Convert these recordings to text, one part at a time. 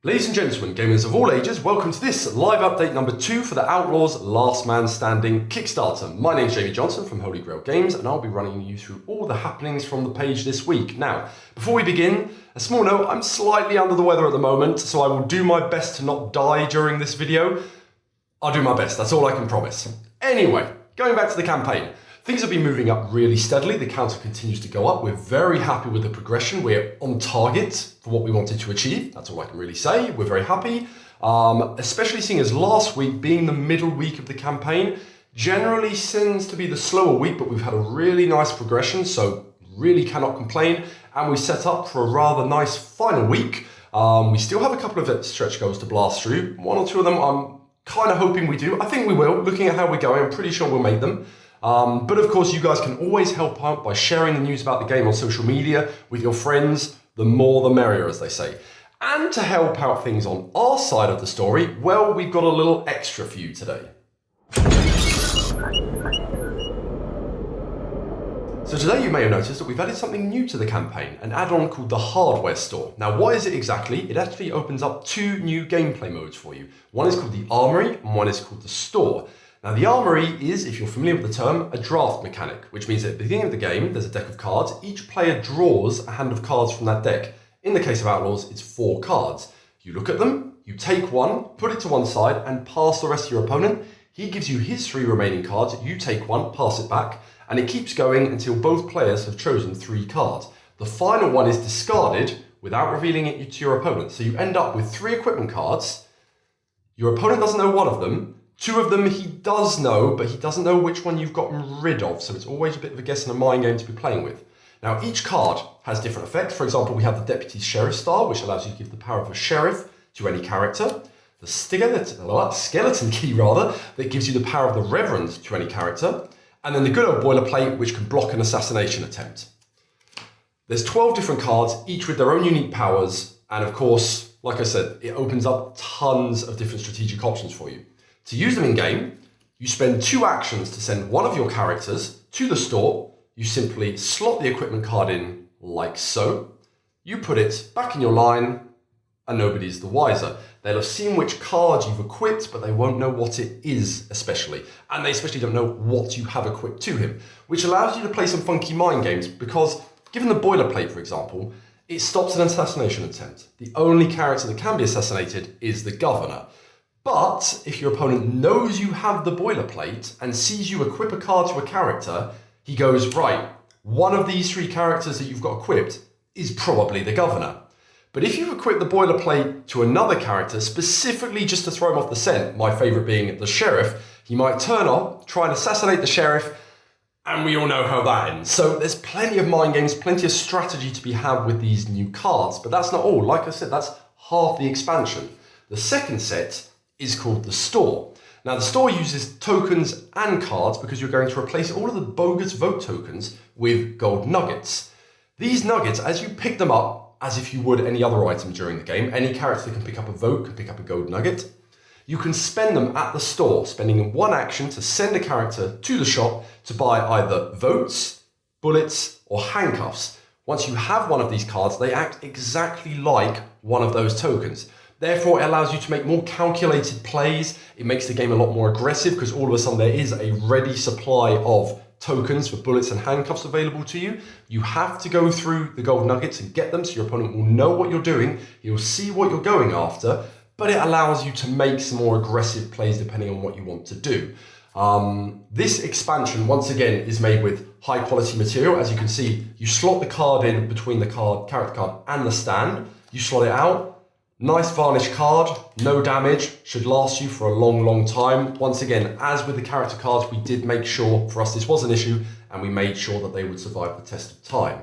Ladies and gentlemen, gamers of all ages, welcome to this live update number 2 for the Outlaws Last Man Standing Kickstarter. My name's Jamie Johnson from Holy Grail Games, and I'll be running you through all the happenings from the page this week. Now, before we begin, a small note, I'm slightly under the weather at the moment, so I will do my best to not die during this video. I'll do my best, that's all I can promise. Anyway, going back to the campaign. Things have been moving up really steadily. The counter continues to go up. We're very happy with the progression. We're on target for what we wanted to achieve. That's all I can really say. We're very happy, especially seeing as last week being the middle week of the campaign generally tends to be the slower week, but we've had a really nice progression, so really cannot complain. And we set up for a rather nice final week. We still have a couple of stretch goals to blast through. One or two of them I'm kind of hoping we do. I think we will. Looking at how we're going, I'm pretty sure we'll make them. But of course, you guys can always help out by sharing the news about the game on social media with your friends. The more the merrier, as they say. And to help out things on our side of the story, well, we've got a little extra for you today. So today you may have noticed that we've added something new to the campaign, an add-on called the Hardware Store. Now, what is it exactly? It actually opens up 2 new gameplay modes for you. One is called the Armory and one is called the Store. Now, the Armory is, if you're familiar with the term, a draft mechanic, which means at the beginning of the game, there's a deck of cards. Each player draws a hand of cards from that deck. In the case of Outlaws, it's 4 cards. You look at them, you take one, put it to one side, and pass the rest to your opponent. He gives you his 3 remaining cards, you take one, pass it back, and it keeps going until both players have chosen 3 cards. The final one is discarded without revealing it to your opponent. So you end up with 3 equipment cards. Your opponent doesn't know one of them. 2 of them he does know, but he doesn't know which one you've gotten rid of, so it's always a bit of a guess and a mind game to be playing with. Now, each card has different effects. For example, we have the Deputy Sheriff star, which allows you to give the power of a sheriff to any character. The skeleton key, that gives you the power of the Reverend to any character. And then the good old boilerplate, which can block an assassination attempt. There's 12 different cards, each with their own unique powers, and of course, like I said, it opens up tons of different strategic options for you. To use them in-game, you spend 2 actions to send one of your characters to the store. You simply slot the equipment card in like so. You put it back in your line, and nobody's the wiser. They'll have seen which card you've equipped, but they won't know what it is especially. And they especially don't know what you have equipped to him, which allows you to play some funky mind games because, given the boilerplate, for example, it stops an assassination attempt. The only character that can be assassinated is the governor. But if your opponent knows you have the boilerplate and sees you equip a card to a character, he goes, right, one of these 3 characters that you've got equipped is probably the governor. But if you've equipped the boilerplate to another character, specifically just to throw him off the scent, my favourite being the sheriff, he might turn up, try and assassinate the sheriff, and we all know how that ends. So there's plenty of mind games, plenty of strategy to be had with these new cards, but that's not all. Like I said, that's half the expansion. The second set is called the Store. Now, the Store uses tokens and cards because you're going to replace all of the bogus vote tokens with gold nuggets. These nuggets, as you pick them up, as if you would any other item during the game, any character that can pick up a vote can pick up a gold nugget. You can spend them at the store, spending 1 action to send a character to the shop to buy either votes, bullets, or handcuffs. Once you have one of these cards, they act exactly like one of those tokens. Therefore, it allows you to make more calculated plays. It makes the game a lot more aggressive because all of a sudden there is a ready supply of tokens for bullets and handcuffs available to you. You have to go through the gold nuggets and get them so your opponent will know what you're doing. He'll see what you're going after, but it allows you to make some more aggressive plays depending on what you want to do. This expansion, once again, is made with high quality material. As you can see, you slot the card in between the character card and the stand. You slot it out. Nice varnish card, no damage, should last you for a long, long time. Once again, as with the character cards, we did make sure, for us this was an issue, and we made sure that they would survive the test of time.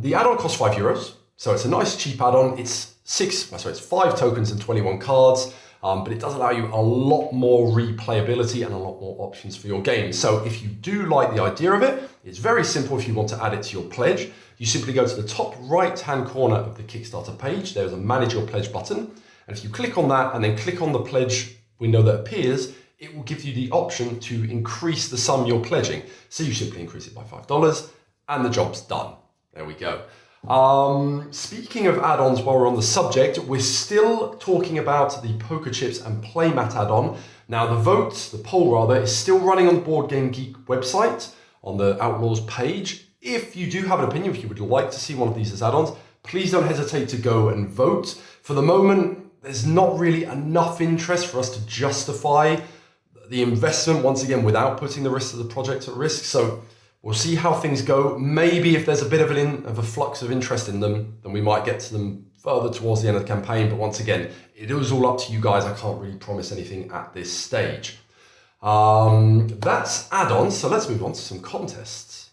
The add-on costs €5, so it's a nice cheap add-on. It's 5 tokens and 21 cards, but it does allow you a lot more replayability and a lot more options for your game. So if you do like the idea of it, it's very simple if you want to add it to your pledge. You simply go to the top right-hand corner of the Kickstarter page. There's a Manage Your Pledge button. And if you click on that and then click on the pledge window that appears, it will give you the option to increase the sum you're pledging. So you simply increase it by $5 and the job's done. There we go. Speaking of add-ons, while we're on the subject, we're still talking about the Poker Chips and Playmat add-on. Now the poll rather, is still running on the Board Game Geek website, on the Outlaws page. If you do have an opinion, if you would like to see one of these as add-ons, please don't hesitate to go and vote. For the moment, there's not really enough interest for us to justify the investment, once again, without putting the rest of the project at risk. So we'll see how things go. Maybe if there's a bit of a flux of interest in them, then we might get to them further towards the end of the campaign. But once again, it is all up to you guys. I can't really promise anything at this stage. That's add-ons, so let's move on to some contests.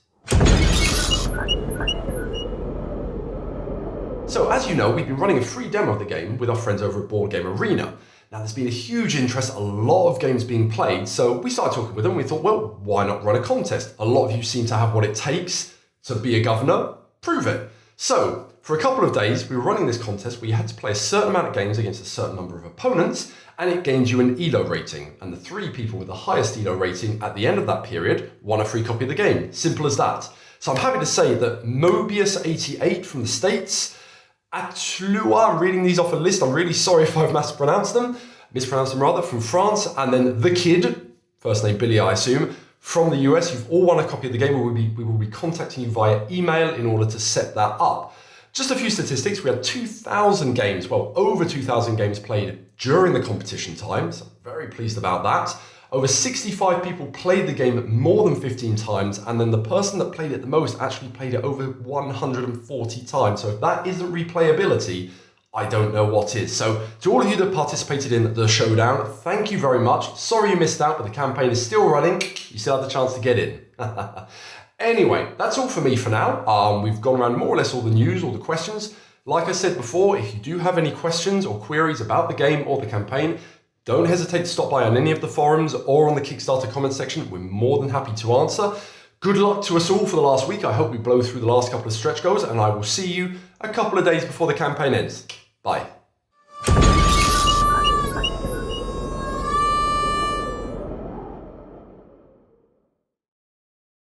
So as you know, we've been running a free demo of the game with our friends over at Board Game Arena. Now there's been a huge interest, a lot of games being played, so we started talking with them. We thought, well, why not run a contest? A lot of you seem to have what it takes to be a governor. Prove it. So for a couple of days, we were running this contest where you had to play a certain amount of games against a certain number of opponents, and it gained you an ELO rating. And the 3 people with the highest ELO rating at the end of that period won a free copy of the game. Simple as that. So I'm happy to say that Mobius88 from the States, Atlua, I'm reading these off a list, I'm really sorry if I've mispronounced them rather, from France, and then The Kid, first name Billy I assume, from the US. You've all won a copy of the game. We will be contacting you via email in order to set that up. Just a few statistics, we had 2,000 games, well over 2,000 games played during the competition time, so I'm very pleased about that. Over 65 people played the game more than 15 times, and then the person that played it the most actually played it over 140 times. So if that isn't replayability, I don't know what is. So to all of you that participated in the showdown, thank you very much. Sorry you missed out, but the campaign is still running. You still have the chance to get in. Anyway, that's all for me for now. We've gone around more or less all the news, all the questions. Like I said before, if you do have any questions or queries about the game or the campaign, don't hesitate to stop by on any of the forums or on the Kickstarter comments section. We're more than happy to answer. Good luck to us all for the last week. I hope we blow through the last couple of stretch goals, and I will see you a couple of days before the campaign ends. Bye.